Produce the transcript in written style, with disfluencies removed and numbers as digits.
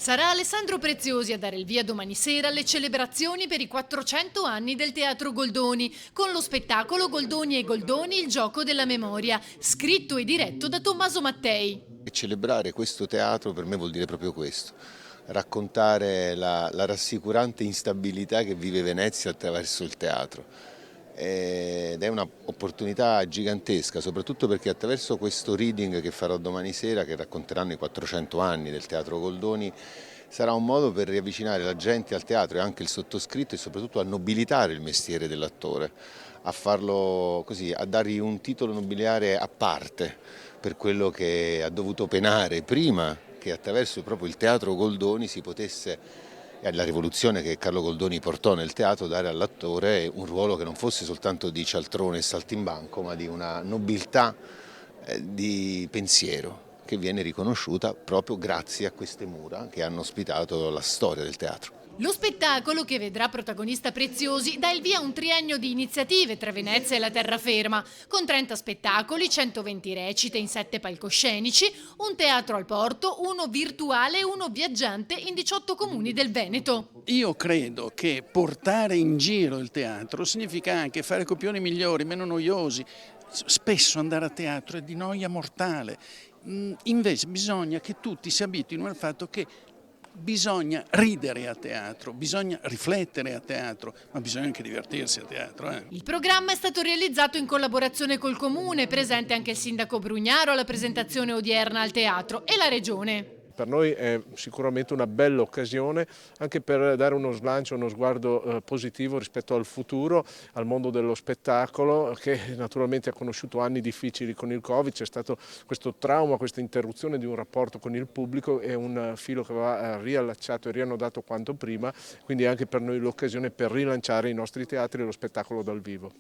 Sarà Alessandro Preziosi a dare il via domani sera alle celebrazioni per i 400 anni del Teatro Goldoni, con lo spettacolo Goldoni e Goldoni, il gioco della memoria, scritto e diretto da Tommaso Mattei. E celebrare questo teatro per me vuol dire proprio questo, raccontare la rassicurante instabilità che vive Venezia attraverso il teatro. Ed è un'opportunità gigantesca, soprattutto perché attraverso questo reading che farò domani sera, che racconteranno i 400 anni del Teatro Goldoni, sarà un modo per riavvicinare la gente al teatro e anche il sottoscritto e soprattutto a nobilitare il mestiere dell'attore, a farlo così, a dargli un titolo nobiliare a parte per quello che ha dovuto penare prima che attraverso proprio il Teatro Goldoni si potesse, e la rivoluzione che Carlo Goldoni portò nel teatro, dare all'attore un ruolo che non fosse soltanto di cialtrone e saltimbanco, ma di una nobiltà di pensiero che viene riconosciuta proprio grazie a queste mura che hanno ospitato la storia del teatro. Lo spettacolo, che vedrà protagonista Preziosi, dà il via a un triennio di iniziative tra Venezia e la terraferma, con 30 spettacoli, 120 recite in 7 palcoscenici, un teatro al porto, uno virtuale e uno viaggiante in 18 comuni del Veneto. Io credo che portare in giro il teatro significa anche fare copioni migliori, meno noiosi. Spesso andare a teatro è di noia mortale. Invece bisogna che tutti si abituino al fatto che bisogna ridere a teatro, bisogna riflettere a teatro, ma bisogna anche divertirsi a teatro. Il programma è stato realizzato in collaborazione col Comune, presente anche il sindaco Brugnaro alla presentazione odierna al teatro, e la Regione. Per noi è sicuramente una bella occasione anche per dare uno slancio, uno sguardo positivo rispetto al futuro, al mondo dello spettacolo, che naturalmente ha conosciuto anni difficili con il Covid. C'è stato questo trauma, questa interruzione di un rapporto con il pubblico, e un filo che va riallacciato e riannodato quanto prima, quindi anche per noi l'occasione per rilanciare i nostri teatri e lo spettacolo dal vivo.